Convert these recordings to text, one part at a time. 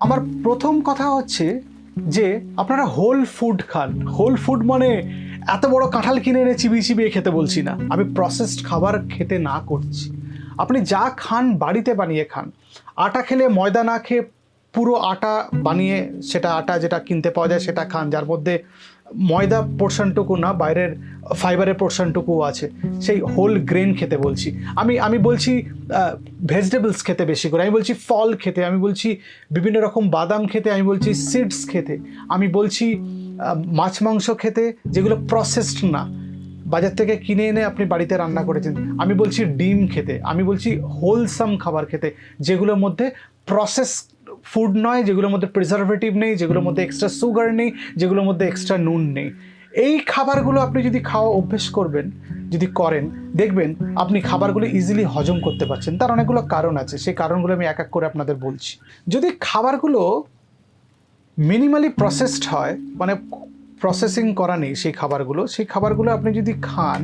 আমার প্রথম কথা হচ্ছে যে আপনারা হোল ফুড খান। হোল ফুড মানে এত বড় কাঁঠাল কিনে এনে চিবিয়ে চিবিয়ে খেতে বলছি না, আমি প্রসেসড খাবার খেতে না করছি। আপনি যা খান বাড়িতে বানিয়ে খান। আটা খেলে ময়দা না খেয়ে পুরো আটা বানিয়ে সেটা আটা যেটা কিনতে পাওয়া যায় সেটা খান, যার মধ্যে ময়দা পোর্শনটুকু না, বাইরের ফাইবারের পোর্শনটুকুও আছে। সেই হোল গ্রেন খেতে বলছি। আমি বলছি ভেজিটেবলস খেতে বেশি করে, আমি বলছি ফল খেতে, আমি বলছি বিভিন্ন রকম বাদাম খেতে, আমি বলছি সিডস খেতে, আমি বলছি মাছ মাংস খেতে যেগুলো প্রসেসড না, বাজার থেকে কিনে এনে আপনি বাড়িতে রান্না করেছেন। আমি বলছি ডিম খেতে, আমি বলছি হোলসাম খাবার খেতে যেগুলোর মধ্যে প্রসেস ফুড নয়, যেগুলোর মধ্যে প্রিজারভেটিভ নেই, যেগুলোর মধ্যে এক্সট্রা সুগার নেই, যেগুলোর মধ্যে এক্সট্রা নুন নেই। এই খাবারগুলো আপনি যদি খাওয়া অভ্যেস করবেন, যদি করেন, দেখবেন আপনি খাবারগুলো ইজিলি হজম করতে পারছেন। তার অনেকগুলো কারণ আছে, সেই কারণগুলো আমি এক এক করে আপনাদের বলছি। যদি খাবারগুলো মিনিমালি প্রসেসড হয়, মানে প্রসেসিং করা নেই সেই খাবারগুলো আপনি যদি খান,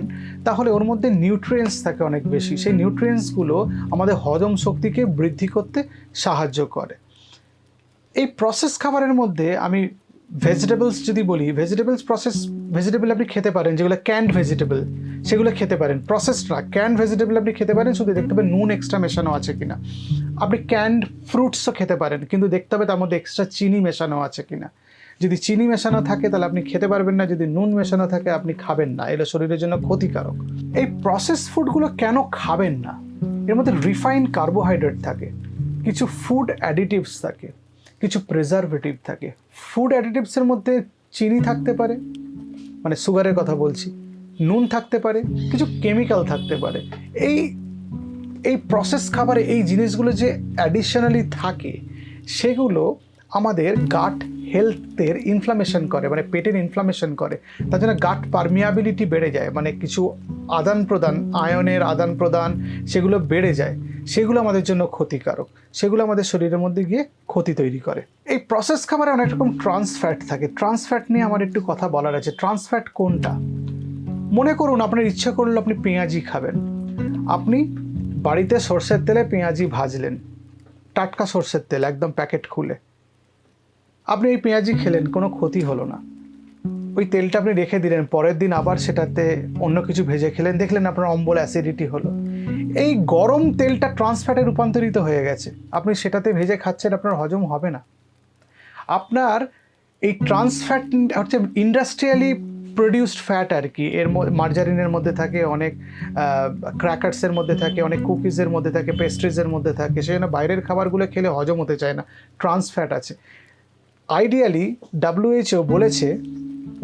তাহলে ওর মধ্যে নিউট্রিয়েন্টস থাকে অনেক বেশি। সেই নিউট্রিয়েন্টসগুলো আমাদের হজম শক্তিকে বৃদ্ধি করতে সাহায্য করে। এই প্রসেস খাবারের মধ্যে আমি ভেজিটেবলস যদি বলি, ভেজিটেবল আপনি খেতে পারেন, যেগুলো ক্যান্ড ভেজিটেবল সেগুলো খেতে পারেন। প্রসেসড না, ক্যান্ড ভেজিটেবল আপনি খেতে পারেন, শুধু দেখতে হবে নুন এক্সট্রা মেশানো আছে কিনা। আপনি ক্যান্ড ফ্রুটসও খেতে পারেন, কিন্তু দেখতে হবে তার মধ্যে এক্সট্রা চিনি মেশানো আছে কিনা। যদি চিনি মেশানো থাকে তাহলে আপনি খেতে পারবেন না, যদি নুন মেশানো থাকে আপনি খাবেন না, এগুলো শরীরের জন্য ক্ষতিকারক। এই প্রসেস ফুডগুলো কেন খাবেন না? এর মধ্যে রিফাইন্ড কার্বোহাইড্রেট থাকে, কিছু ফুড অ্যাডিটিভস থাকে, কিছু প্রিজারভেটিভ থাকে। ফুড অ্যাডিটিভসের মধ্যে চিনি থাকতে পারে, মানে সুগারের কথা বলছি, নুন থাকতে পারে, কিছু কেমিক্যাল থাকতে পারে। এই প্রসেস খাবারে এই জিনিসগুলো যে অ্যাডিশনালি থাকে, সেগুলো আমাদের গাট হেলথের ইনফ্লামেশন করে, মানে পেটের ইনফ্লামেশন করে। তার জন্য গাট পারমিয়াবিলিটি বেড়ে যায়, মানে কিছু আদান প্রদান, আয়নের আদান প্রদান সেগুলো বেড়ে যায়। সেগুলো আমাদের জন্য ক্ষতিকারক, সেগুলো আমাদের শরীরের মধ্যে গিয়ে ক্ষতি তৈরি করে। এই প্রসেস খাবারে অনেক রকম ট্রান্স ফ্যাট থাকে। ট্রান্স ফ্যাট নিয়ে আমার একটু কথা বলার আছে। ট্রান্স ফ্যাট কোনটা? মনে করুন আপনার ইচ্ছা করলো আপনি পেঁয়াজি খাবেন। আপনি বাড়িতে সর্ষের তেলে পেঁয়াজি ভাজলেন, টাটকা সর্ষের তেল, একদম প্যাকেট খুলে। আপনি এই পেঁয়াজি খেলেন, কোনো ক্ষতি হলো না। ওই তেলটা আপনি রেখে দিলেন, পরের দিন আবার সেটাতে অন্য কিছু ভেজে খেলেন, দেখলেন আপনার অম্বল অ্যাসিডিটি হলো। এই গরম তেলটা ট্রান্স ফ্যাটে রূপান্তরিত হয়ে গেছে, আপনি সেটাতে ভেজে খাচ্ছেন, আপনার হজম হবে না। আপনার এই ট্রান্স ফ্যাট হচ্ছে ইন্ডাস্ট্রিয়ালি প্রডিউসড ফ্যাট আর কি। এর মার্জারিনের মধ্যে থাকে, অনেক ক্র্যাকার্সের মধ্যে থাকে, অনেক কুকিজের মধ্যে থাকে, পেস্ট্রিজের মধ্যে থাকে। সেই জন্য বাইরের খাবারগুলো খেলে হজম হতে চায় না, ট্রান্স ফ্যাট আছে। আইডিয়ালি WHO বলেছে,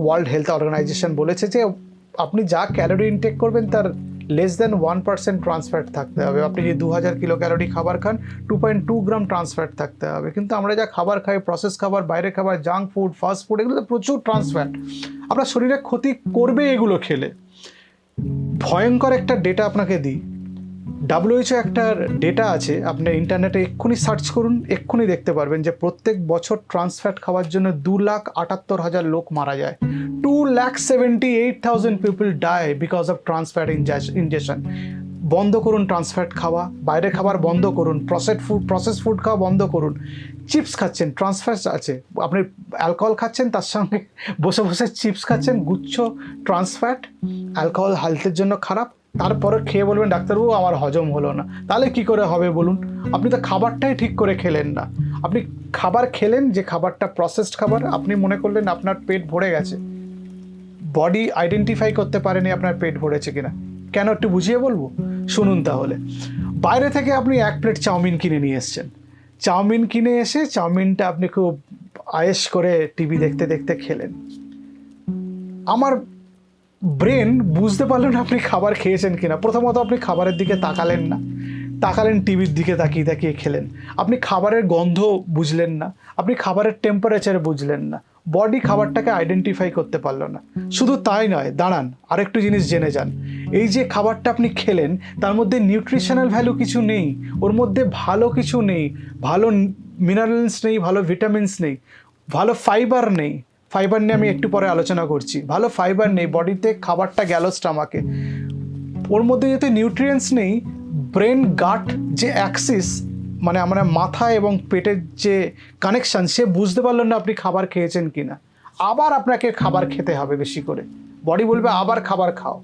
ওয়ার্ল্ড হেলথ অর্গানাইজেশন বলেছে যে আপনি যা ক্যালোরি ইনটেক করবেন তার লেস দ্যান 1% ট্রান্স ফ্যাট থাকতে হবে। আপনি যদি 2000 কিলো ক্যালোরি খাবার খান, 2.2 গ্রাম ট্রান্স ফ্যাট থাকতে হবে। কিন্তু আমরা যা খাবার খাই, প্রসেস খাবার, বাইরের খাবার, জাঙ্ক ফুড, ফাস্ট ফুড, এগুলোতে প্রচুর ট্রান্স ফ্যাট। আপনার শরীরে ক্ষতি করবে এগুলো খেলে। ভয়ঙ্কর একটা ডেটা আপনাকে দিই। WHO একটা ডেটা আছে, আপনি ইন্টারনেটে এক্ষুনি সার্চ করুন, এক্ষুনি দেখতে পারবেন যে প্রত্যেক বছর ট্রান্স ফ্যাট খাওয়ার জন্য 2,78,000 লোক মারা যায়। 2,78,000 people die because of trans fat injection. বন্ধ করুন ট্রান্স ফ্যাট খাওয়া, বাইরের খাবার বন্ধ করুন, প্রসেস ফুড খাওয়া বন্ধ করুন। চিপস খাচ্ছেন, ট্রান্স ফ্যাট আছে। আপনি অ্যালকোহল খাচ্ছেন, তার সঙ্গে বসে বসে চিপস খাচ্ছেন, গুচ্ছ ট্রান্স ফ্যাট। অ্যালকোহল হেলথের জন্য খারাপ, তারপরে খেয়ে বলবেন ডাক্তারবাবু আমার হজম হলো না। তাহলে কি করে হবে বলুন? আপনি তো খাবারটাই ঠিক করে খেলেন না। আপনি খাবার খেলেন, যে খাবারটা প্রসেসড খাবার, আপনি মনে করলেন আপনার পেট ভরে গেছে, বডি আইডেন্টিফাই করতে পারেনি আপনার পেট ভরেছে কিনা। কেন একটু বুঝিয়ে বলবো, শুনুন তাহলে। বাইরে থেকে আপনি 1 প্লেট চাউমিন কিনে নিয়ে এসছেন। চাউমিন কিনে এসে চাউমিনটা আপনি খুব আয়েশ করে টিভি দেখতে দেখতে খেলেন। আমার ব্রেন বুঝতে পারলেন আপনি খাবার খেয়েছেন কিনা। প্রথমত আপনি খাবারের দিকে তাকালেন না, তাকালেন টিভির দিকে, তাকিয়ে তাকিয়ে খেলেন। আপনি খাবারের গন্ধ বুঝলেন না, আপনি খাবারের টেম্পারেচার বুঝলেন না, বডি খাবারটাকে আইডেন্টিফাই করতে পারলো না। শুধু তাই নয়, দাঁড়ান, আরেকটু জিনিস জেনে যান। এই যে খাবারটা আপনি খেলেন, তার মধ্যে নিউট্রিশনাল ভ্যালু কিছু নেই, ওর মধ্যে ভালো কিছু নেই, ভালো মিনারেলস নেই, ভালো ভিটামিনস নেই, ভালো ফাইবার নেই। ফাইবার নিয়ে আমি একটু পরে আলোচনা করছি। ভালো ফাইবার নেই, বডিতে খাবারটা গেল স্টামাকে, ওর মধ্যে যেহেতু নিউট্রিয়েন্টস নেই, ব্রেন গাট যে অ্যাক্সিস, মানে আমরা মাথা এবং পেটের যে কানেকশান সে বুঝতে পারলেন না আপনি খাবার খেয়েছেন কি না। আবার আপনাকে খাবার খেতে হবে বেশি করে, বডি বলবে আবার খাবার খাও।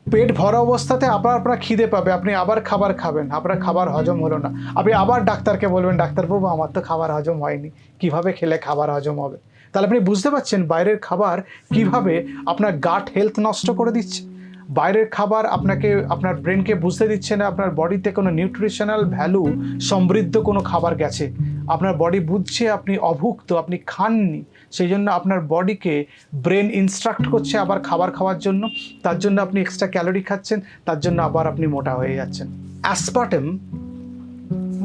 পেট ভরা অবস্থাতে আবার আপনার খিদে পাবে, আপনি আবার খাবার খাবেন, আপনার খাবার হজম হলো না, আপনি আবার ডাক্তারকে বলবেন ডাক্তারবাবু আমার তো খাবার হজম হয়নি, কিভাবে খেলে খাবার হজম হবে। তাহলে আপনি বুঝতে পারছেন বাইরের খাবার কিভাবে আপনার গাট হেলথ নষ্ট করে দিচ্ছে। বাইরের খাবার আপনাকে আপনার ব্রেনকে বুঝতে দিচ্ছে না আপনার বডিতে কোনো নিউট্রিশনাল ভ্যালু সমৃদ্ধ কোনো খাবার গেছে। আপনার বডি বুঝছে আপনি অভুক্ত, আপনি খাননি, সেই জন্য আপনার বডিকে ব্রেন ইনস্ট্রাক্ট করছে আবার খাবার খাওয়ার জন্য, তার জন্য আপনি এক্সট্রা ক্যালোরি খাচ্ছেন, তার জন্য আবার আপনি মোটা হয়ে যাচ্ছেন। অ্যাসপার্টেম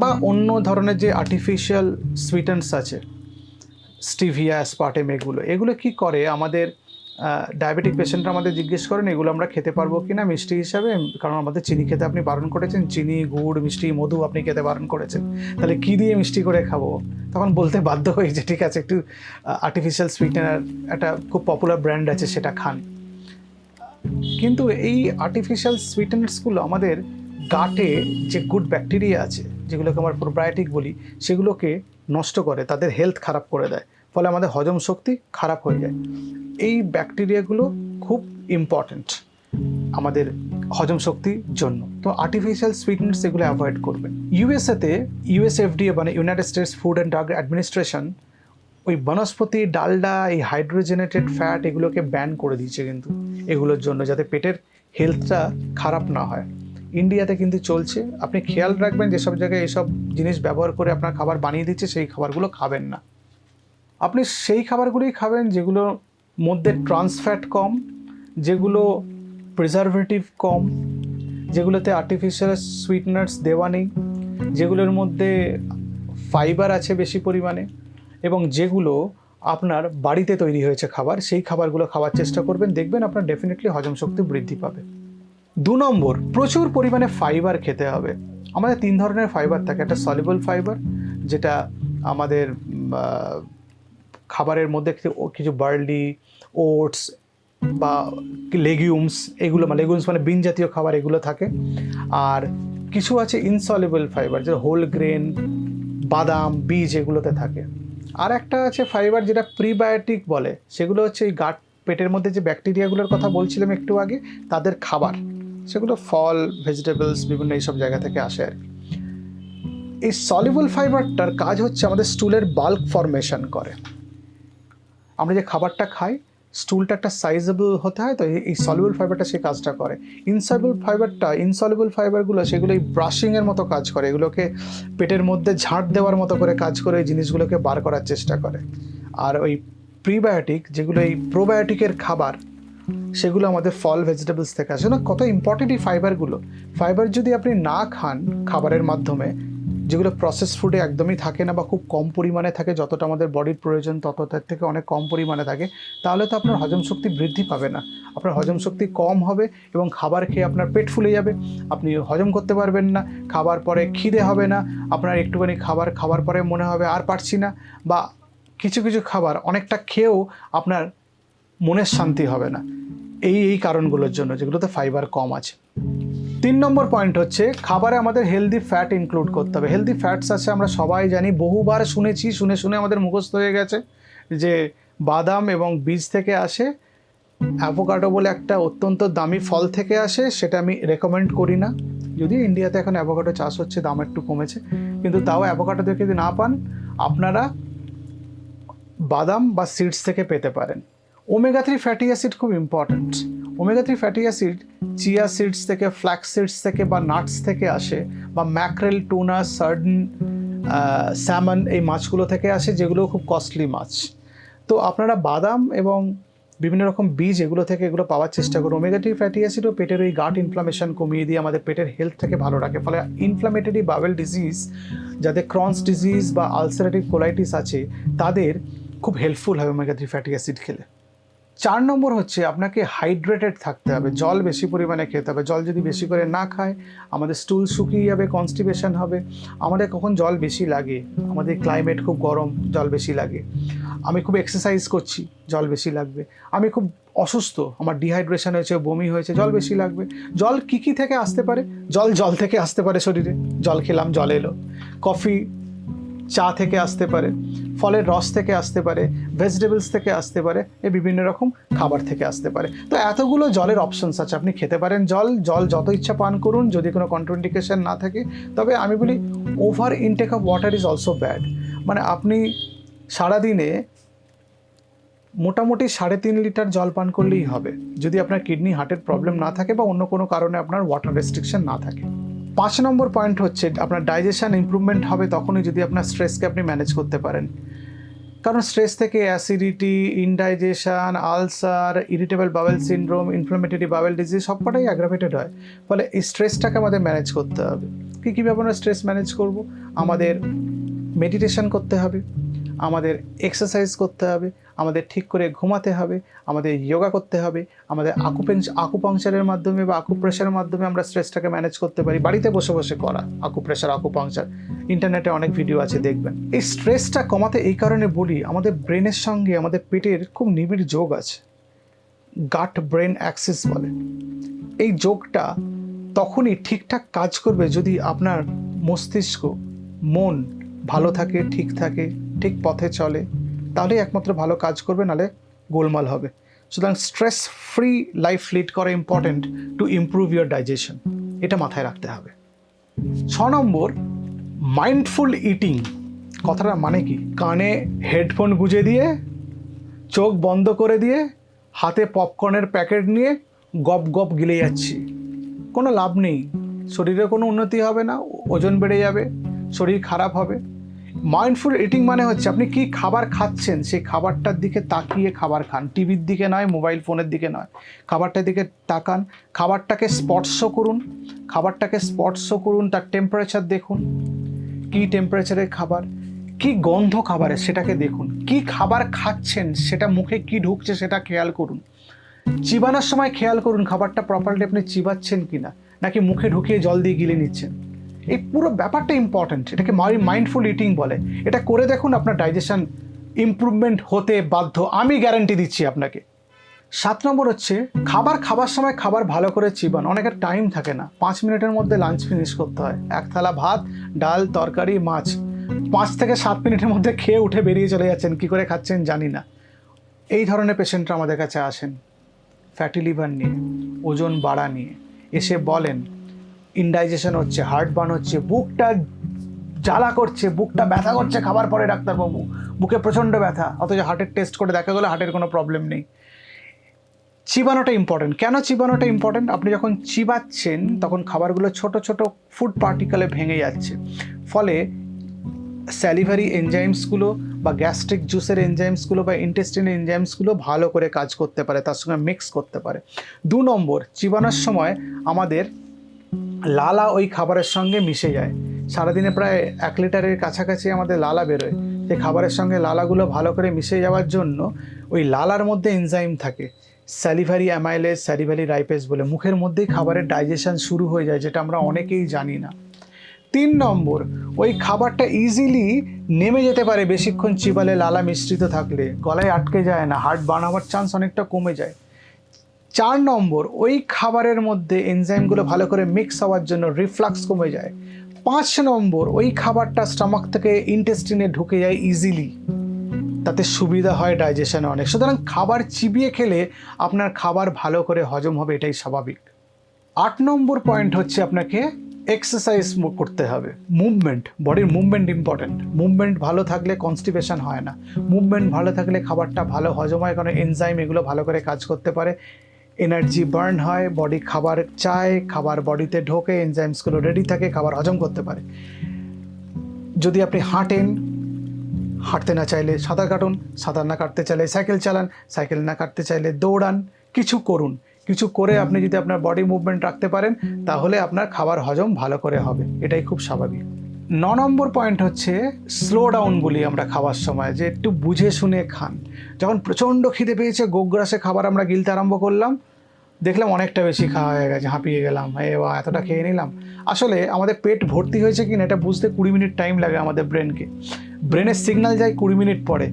বা অন্য ধরনের যে আর্টিফিশিয়াল সুইটেন্স আছে, স্টিভিয়া, অ্যাসপার্টেম, এগুলো কি করে আমাদের ডায়াবেটিক পেশেন্টরা আমাদের জিজ্ঞেস করেন এগুলো আমরা খেতে পারবো কি না মিষ্টি হিসাবে, কারণ আমাদের চিনি খেতে আপনি বারণ করেছেন, চিনি, গুড়, মিষ্টি, মধু আপনি খেতে বারণ করেছেন, তাহলে কি দিয়ে মিষ্টি করে খাবো। তখন বলতে বাধ্য হই যে ঠিক আছে একটু আর্টিফিশিয়াল সুইটেনার একটা খুব পপুলার ব্র্যান্ড আছে সেটা খান। কিন্তু এই আর্টিফিশিয়াল সুইটেনার্সগুলো আমাদের গাটে যে গুড ব্যাকটেরিয়া আছে, যেগুলোকে আমরা প্রোবায়োটিক বলি, সেগুলোকে নষ্ট করে, তাদের হেলথ খারাপ করে দেয়, ফলে আমাদের হজম শক্তি খারাপ হয়ে যায়। এই ব্যাকটেরিয়াগুলো খুব ইম্পর্ট্যান্ট আমাদের হজম শক্তির জন্য। তো আর্টিফিশিয়াল সুইটেনার্স এগুলো অ্যাভয়েড করবেন। ইউএসএতে ইউএসএফডিএ মানে United states food and drug administration ওই বনস্পতি, ডালডা, এই হাইড্রোজেনেটেড ফ্যাট এগুলোকে ব্যান করে দিয়েছে কিন্তু এগুলোর জন্য, যাতে পেটের হেলথটা খারাপ না হয়। ইন্ডিয়াতে কিন্তু চলছে, আপনি খেয়াল রাখবেন যেসব জায়গায় এসব জিনিস ব্যবহার করে আপনার খাবার বানিয়ে দিচ্ছে সেই খাবারগুলো খাবেন না। আপনি সেই খাবারগুলোই খাবেন যেগুলোর মধ্যে ট্রান্স ফ্যাট কম, যেগুলো প্রিজারভেটিভ কম, যেগুলোতে আর্টিফিশিয়াল সুইটনার্স দেওয়া নেই, যেগুলোর মধ্যে ফাইবার আছে বেশি পরিমাণে, এবং যেগুলো আপনার বাড়িতে তৈরি হয়েছে খাবার, সেই খাবারগুলো খাওয়ার চেষ্টা করবেন, দেখবেন আপনার ডেফিনেটলি হজম শক্তি বৃদ্ধি পাবে। 2 নম্বর, প্রচুর পরিমাণে ফাইবার খেতে হবে। আমাদের 3 ধরনের ফাইবার থাকে। একটা সলিবল ফাইবার, যেটা আমাদের খাবারের মধ্যে কিছু বার্লি, ওটস বা লেগুমস, এগুলো লেগুমস মানে বিন জাতীয় খাবার, এগুলো থাকে। আর কিছু আছে ইনসলিবল ফাইবার, যেটা হোল গ্রেন, বাদাম, বীজ, এগুলোতে থাকে। আর একটা আছে ফাইবার যেটা প্রিবায়োটিক বলে, সেগুলো হচ্ছে এই গাট, পেটের মধ্যে যে ব্যাকটেরিয়াগুলোর কথা বলছিলাম একটু আগে, তাদের খাবার, সেগুলো ফল, ভেজিটেবলস, বিভিন্ন এইসব জায়গা থেকে আসে আর কি। এই সলিবল ফাইবারটার কাজ হচ্ছে আমাদের স্টুলের বাল্ক ফর্মেশন করে। আমরা যে খাবারটা খাই, স্টুলটা একটা সাইজেবল হতে হয়, তো এই সলিবল ফাইবারটা সেই কাজটা করে। ইনসলিবল ফাইবারগুলো সেগুলো এই ব্রাশিংয়ের মতো কাজ করে, এগুলোকে পেটের মধ্যে ঝাঁট দেওয়ার মতো করে কাজ করে এই জিনিসগুলোকে বার করার চেষ্টা করে। আর ওই প্রিবায়োটিক, যেগুলো এই প্রোবায়োটিকের খাবার, সেগুলো আমাদের ফল, ভেজিটেবলস থেকে আসে। না, কত ইম্পর্টেন্ট এই ফাইবারগুলো। ফাইবার যদি আপনি না খান খাবারের মাধ্যমে, যেগুলো প্রসেস ফুডে একদমই থাকে না বা খুব কম পরিমাণে থাকে, যতটা আমাদের বডির প্রয়োজন ততটার থেকে অনেক কম পরিমাণে থাকে, তাহলে তো আপনার হজম শক্তি বৃদ্ধি পাবে না, আপনার হজম শক্তি কম হবে এবং খাবার খেয়ে আপনার পেট ফুলে যাবে, আপনি হজম করতে পারবেন না, খাবার পরে খিদে হবে না, আপনার একটুখানি খাবার পরে মনে হবে আর পারছি না, বা কিছু কিছু খাবার অনেকটা খেয়েও আপনার মনের শান্তি হবে না, এই কারণগুলোর জন্য, যেগুলোতে ফাইবার কম আছে। 3 নম্বর পয়েন্ট হচ্ছে খাবারে আমাদের হেলদি ফ্যাট ইনক্লুড করতে হবে। হেলদি ফ্যাটস আছে, আমরা সবাই জানি, বহুবার শুনেছি, শুনে আমাদের মুখস্থ হয়ে গেছে যে বাদাম এবং বীজ থেকে আসে, অ্যাভোকাডো বলে একটা অত্যন্ত দামি ফল থেকে আসে, সেটা আমি রেকমেন্ড করি না, যদিও ইন্ডিয়াতে এখন অ্যাভোকাডো চাষ হচ্ছে, দাম একটু কমেছে, কিন্তু তাও অ্যাভোকাডো থেকে যদি না পান আপনারা বাদাম বা সিডস থেকে পেতে পারেন। ওমেগা 3 ফ্যাটি অ্যাসিড খুব important. Omega 3 fatty acid chia seeds থেকে, ফ্ল্যাক্স সিডস থেকে বা নাটস থেকে আসে, বা ম্যাকরেল, টুনা, সার্ডন, স্যামন, এই মাছগুলো থেকে আসে, যেগুলো খুব কস্টলি মাছ। তো আপনারা বাদাম এবং বিভিন্ন রকম বীজ এগুলো থেকে এগুলো পাওয়ার চেষ্টা করুন। ওমেগা 3 ফ্যাটি অ্যাসিডও পেটের ওই গাট ইনফ্লামেশন কমিয়ে দিয়ে আমাদের পেটের হেলথটাকে ভালো রাখে, ফলে ইনফ্লামেটরি বাওয়েল ডিজিজ, যাদের ক্রনস ডিজিজ বা আলসারেটিভ কোলাইটিস আছে, তাদের খুব হেল্পফুল হয় ওমেগা 3 ফ্যাটি অ্যাসিড খেলে। 4 নম্বর হচ্ছে আপনাকে হাইড্রেটেড থাকতে হবে, জল বেশি পরিমাণে খেতে হবে। জল যদি বেশি করে না খায় আমাদের স্টুল শুকিয়ে যাবে, কনস্টিপেশন হবে। আমাদের কখন জল বেশি লাগে, আমাদের ক্লাইমেট খুব গরম, জল বেশি লাগে। আমি খুব এক্সারসাইজ করছি, জল বেশি লাগবে। আমি খুব অসুস্থ, আমার ডিহাইড্রেশন হয়েছে, বমি হয়েছে, জল বেশি লাগবে। জল কী থেকে আসতে পারে? জল থেকে আসতে পারে শরীরে, জল খেলাম জল এলো। কফি, চা থেকে আসতে পারে, ফলের রস থেকে আসতে পারে, ভেজিটেবলস থেকে আসতে পারে, এই বিভিন্ন রকম খাবার থেকে আসতে পারে। তো এতগুলো জলের অপশনস আছে, আপনি খেতে পারেন জল যত ইচ্ছা পান করুন, যদি কোনো কন্ট্রাইন্ডিকেশন না থাকে। তবে আমি বলি over intake of water is also bad. মানে আপনি সারাদিনে মোটামুটি 3.5 লিটার জল পান করলেই হবে, যদি আপনার কিডনি হার্টের প্রবলেম না থাকে বা অন্য কোনো কারণে আপনার ওয়াটার রেস্ট্রিকশন না থাকে। 5 নম্বর পয়েন্ট হচ্ছে আপনার ডাইজেশন ইমপ্রুভমেন্ট হবে তখনই যদি আপনার স্ট্রেসকে আপনি ম্যানেজ করতে পারেন। কারণ স্ট্রেস থেকে acidity, indigestion, ulcer, irritable bowel syndrome, inflammatory bowel disease সবকটাই অ্যাগ্রাভেটেড হয়। ফলে এই স্ট্রেসটাকে আমাদের ম্যানেজ করতে হবে। কীভাবে আমরা স্ট্রেস ম্যানেজ করব? আমাদের মেডিটেশন করতে হবে, আমাদের এক্সারসাইজ করতে হবে, আমাদের ঠিক করে ঘুমাতে হবে, আমাদের যোগা করতে হবে, আমাদের আকুপাংচারের মাধ্যমে বা আকুপ্রেশারের মাধ্যমে আমরা স্ট্রেসটাকে ম্যানেজ করতে পারি। বাড়িতে বসে বসে করা আকুপ্রেশার, আকুপাংচার, ইন্টারনেটে অনেক ভিডিও আছে, দেখবেন। এই স্ট্রেসটা কমাতে এই কারণে বলি, আমাদের ব্রেনের সঙ্গে আমাদের পেটের খুব নিবিড় যোগ আছে, গাট ব্রেন অ্যাক্সিস বলে। এই যোগটা তখনই ঠিকঠাক কাজ করবে যদি আপনার মস্তিষ্ক, মন ভালো থাকে, ঠিক থাকে, ঠিক পথে চলে, তাহলেই একমাত্র ভালো কাজ করবে, নাহলে গোলমাল হবে। সুতরাং স্ট্রেস ফ্রি লাইফ লিড করা important to improve your digestion, এটা মাথায় রাখতে হবে। 6 নম্বর, মাইন্ডফুল ইটিং। কথাটা মানে কি? কানে হেডফোন গুঁজে দিয়ে, চোখ বন্ধ করে দিয়ে, হাতে পপকর্নের প্যাকেট নিয়ে গপ গপ গিলে যাচ্ছি, কোনো লাভ নেই। শরীরে কোনো উন্নতি হবে না, ওজন বেড়ে যাবে, শরীর খারাপ হবে। মাইন্ডফুল ইটিং মানে হচ্ছে আপনি কি খাবার খাচ্ছেন সেই খাবারটার দিকে তাকিয়ে খাবার খান, টিভির দিকে নয়, মোবাইল ফোনের দিকে নয়, খাবারটার দিকে তাকান, খাবারটাকে স্পর্শ করুন, তার টেম্পারেচার দেখুন, কি টেম্পারেচারের খাবার, কি গন্ধ খাবারের সেটাকে দেখুন, কি খাবার খাচ্ছেন সেটা মুখে কি ঢুকছে সেটা খেয়াল করুন। চিবানোর সময় খেয়াল করুন খাবারটা প্রপারলি আপনি চিবাচ্ছেন কিনা, নাকি মুখে ঢুকিয়ে জল দিয়ে গিলে নিচ্ছেন। এই পুরো ব্যাপারটা ইম্পর্ট্যান্ট, এটাকে মাইন্ডফুল ইটিং বলে। এটা করে দেখুন, আপনার ডাইজেশন ইমপ্রুভমেন্ট হতে বাধ্য, আমি গ্যারান্টি দিচ্ছি আপনাকে। 7 নম্বর হচ্ছে খাবার সময় খাবার ভালো করে চিবান। অনেকের টাইম থাকে না, 5 মিনিটের মধ্যে লাঞ্চ ফিনিশ করতে হয়। এক থালা ভাত, ডাল, তরকারি, মাছ 5 থেকে 7 মিনিটের মধ্যে খেয়ে উঠে বেরিয়ে চলে যাচ্ছেন, কি করে খাচ্ছেন জানি না। এই ধরনের পেশেন্টরা আমাদের কাছে আসেন ফ্যাটি লিভার নিয়ে, ওজন বাড়া নিয়ে, এসে বলেন ইনডাইজেশন হচ্ছে, হার্ট বার্ন হচ্ছে, বুকটা জ্বালা করছে, বুকটা ব্যথা করছে খাবার পরে ডাক্তারবাবু, বুকে প্রচণ্ড ব্যথা, অথচ হার্টের টেস্ট করে দেখা গেলো হার্টের কোনো প্রবলেম নেই। চিবানোটা ইম্পর্টেন্ট। কেন চিবানোটা ইম্পর্টেন্ট? আপনি যখন চিবাচ্ছেন তখন খাবারগুলো ছোট ছোট ফুড পার্টিকেলে ভেঙে যাচ্ছে, ফলে স্যালিভারি এনজাইমসগুলো বা গ্যাস্ট্রিক জুসের এনজাইমসগুলো বা ইন্টেস্টিনের এনজাইমসগুলো ভালো করে কাজ করতে পারে, তার সঙ্গে মিক্স করতে পারে। 2 নম্বর, চিবানোর সময় আমাদের লালা ওই খাবারের সঙ্গে মিশে যায়। সারাদিনে প্রায় 1 লিটারের কাছাকাছি আমাদের লালা বেরোয়। সেই খাবারের সঙ্গে লালাগুলো ভালো করে মিশে যাওয়ার জন্য ওই লালার মধ্যে এনজাইম থাকে, স্যালিভারি অ্যামাইলেজ, স্যালিভারি রাইপেজ বলে। মুখের মধ্যেই খাবারের ডাইজেশন শুরু হয়ে যায়, যেটা আমরা অনেকেই জানি না। 3 নম্বর, ওই খাবারটা ইজিলি নেমে যেতে পারে বেশিক্ষণ চিবালে, লালা মিশ্রিত থাকলে গলায় আটকে যায় না, হার্ট বার্ন হওয়ার চান্স অনেকটা কমে যায়। 4 নম্বর, ওই খাবারের মধ্যে এনজাইমগুলো ভালো করে মিক্স হওয়ার জন্য রিফ্লাক্স কমে যায়। 5 নম্বর, ওই খাবারটা স্টমাক থেকে ইন্টেস্টিনে ঢুকে যায় ইজিলি, তাতে সুবিধা হয় ডাইজেশনে অনেক। সুতরাং খাবার চিবিয়ে খেলে আপনার খাবার ভালো করে হজম হবে, এটাই স্বাভাবিক। 8 নম্বর পয়েন্ট হচ্ছে আপনাকে এক্সারসাইজ করতে হবে। মুভমেন্ট, বডির মুভমেন্ট ইম্পর্টেন্ট। মুভমেন্ট ভালো থাকলে কনস্টিপেশন হয় না, মুভমেন্ট ভালো থাকলে খাবারটা ভালো হজম হয়, কারণ এনজাইম এগুলো ভালো করে কাজ করতে পারে, এনার্জি বার্ন হয়, বডি খাবার চায়, খাবার বডিতে ঢোকে, এনজাইমসগুলো রেডি থাকে, খাবার হজম করতে পারে। যদি আপনি হাঁটতে না চাইলে সাঁতার কাটুন, সাঁতার না কাটতে চাইলে সাইকেল চালান, সাইকেল না কাটতে চাইলে দৌড়ান, কিছু করুন। কিছু করে আপনি যদি আপনার বডি মুভমেন্ট রাখতে পারেন তাহলে আপনার খাবার হজম ভালো করে হবে, এটাই খুব স্বাভাবিক। নম্বর পয়েন্ট হচ্ছে স্লো ডাউন বলি আমরা খাওয়ার সময়, যে একটু বুঝে শুনে খান। যখন প্রচণ্ড খিদে পেয়েছে গোগ্রাসে খাবার আমরা গিলতে আরম্ভ করলাম, দেখলাম অনেকটা বেশি খাওয়া হয়ে গেছে, হাঁপিয়ে গেলাম, বা এতটা খেয়ে নিলাম। আসলে আমাদের পেট ভর্তি হয়েছে কি না এটা বুঝতে 20 মিনিট টাইম লাগে আমাদের ব্রেনকে। ব্রেনের সিগন্যাল যায় 20 মিনিট পরে।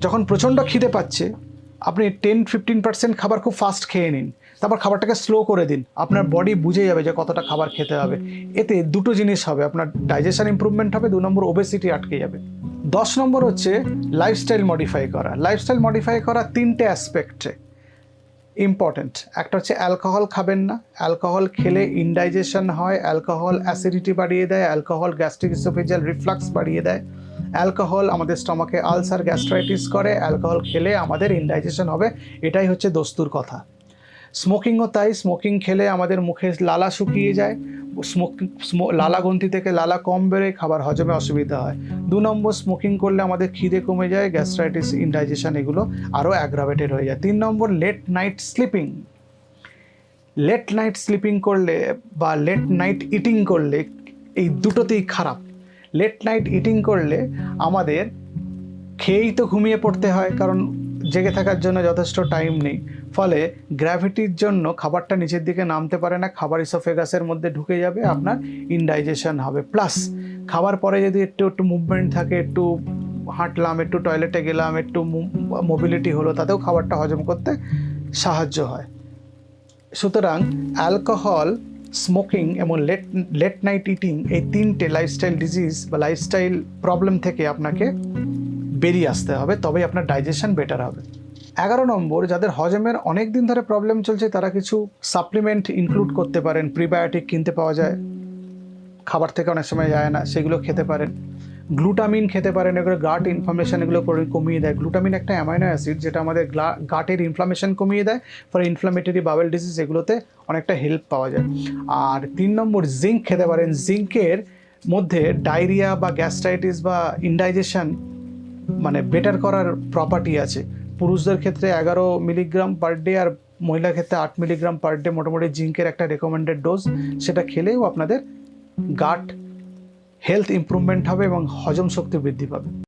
যখন প্রচণ্ড খিদে পাচ্ছে আপনি 10-15% খাবার খুব ফাস্ট খেয়ে নিন, তারপর খাবারটাকে স্লো করে দিন, আপনার বডি বুঝে যাবে যে কতটা খাবার খেতে হবে। এতে দুটো জিনিস হবে, আপনার ডাইজেশন ইমপ্রুভমেন্ট হবে, 2 নম্বর ওবেসিটি আটকে যাবে। 10 নম্বর হচ্ছে লাইফস্টাইল মডিফাই করা। লাইফস্টাইল মডিফাই করা 3টে অ্যাসপেক্টে ইম্পর্টেন্ট। একটা হচ্ছে অ্যালকোহল খাবেন না, অ্যালকোহল খেলে ইনডাইজেশন হয়, অ্যালকোহল অ্যাসিডিটি বাড়িয়ে দেয়, অ্যালকোহল গ্যাস্ট্রিক ইসোফেজিয়াল রিফ্লাক্স বাড়িয়ে দেয়, অ্যালকোহল আমাদের স্টমাকে আলসার গ্যাস্ট্রাইটিস করে, অ্যালকোহল খেলে আমাদের ইনডাইজেশন হবে, এটাই হচ্ছে দস্তুর কথা। স্মোকিংও তাই, স্মোকিং খেলে আমাদের মুখে লালা শুকিয়ে যায়, লালা গ্রন্থি থেকে লালা কম বেরোয়, খাবার হজমে অসুবিধা হয়। 2 নম্বর স্মোকিং করলে আমাদের খিদে কমে যায়, গ্যাস্ট্রাইটিস ইনডাইজেশন এগুলো আরও অ্যাগ্রাভেটেড হয়ে যায়। 3 নম্বর late night sleeping. Late night sleeping করলে বা লেট নাইট ইটিং করলে এই দুটোতেই খারাপ। লেট নাইট ইটিং করলে আমাদের খেয়েই তো ঘুমিয়ে পড়তে হয়, কারণ জেগে থাকার জন্য যথেষ্ট টাইম নেই, ফলে গ্র্যাভিটির জন্য খাবারটা নিচের দিকে নামতে পারে না, খাবার ইসোফেগাসের মধ্যে ঢুকে যাবে, আপনার ইনডাইজেশন হবে। প্লাস খাবার পরে যদি একটু মুভমেন্ট থাকে, একটু হাঁটলাম, একটু টয়লেটে গেলাম, একটু মোবিলিটি হলো, তাতেও খাবারটা হজম করতে সাহায্য হয়। সুতরাং অ্যালকোহল, স্মোকিং এবং লেট নাইট ইটিং এই 3টে লাইফস্টাইল ডিজিজ বা লাইফস্টাইল প্রবলেম থেকে আপনাকে বেরিয়ে আসতে হবে, তবেই আপনার ডাইজেশন বেটার হবে। 11 নম্বর, যাদের হজমের অনেক দিন ধরে প্রবলেম চলছে তারা কিছু সাপ্লিমেন্ট ইনক্লুড করতে পারেন। প্রিবায়োটিক কিনতে পাওয়া যায়, খাবার থেকে অনেক সময় যায় না, সেগুলো খেতে পারেন। গ্লুটামিন খেতে পারেন, এগুলো গাট ইনফ্লামেশন এগুলো কমিয়ে দেয়। গ্লুটামিন একটা অ্যামাইনো অ্যাসিড যেটা আমাদের গাটের ইনফ্লামেশন কমিয়ে দেয়, ফলে ইনফ্লামেটরি বাওয়েল ডিজিজ এগুলোতে অনেকটা হেল্প পাওয়া যায়। আর 3 নম্বর জিঙ্ক খেতে পারেন। জিঙ্কের মধ্যে ডায়রিয়া বা গ্যাস্ট্রাইটিস বা ইনডাইজেশন মানে বেটার করার প্রপার্টি আছে। পুরুষদের ক্ষেত্রে 11 মিলিগ্রাম পার ডে আর মহিলার ক্ষেত্রে 8 মিলিগ্রাম পার ডে মোটামুটি জিঙ্কের একটা রেকমেন্ডেড ডোজ। সেটা খেলেও আপনাদের গাট হেলথ ইমপ্রুভমেন্ট হবে এবং হজম শক্তি বৃদ্ধি পাবে।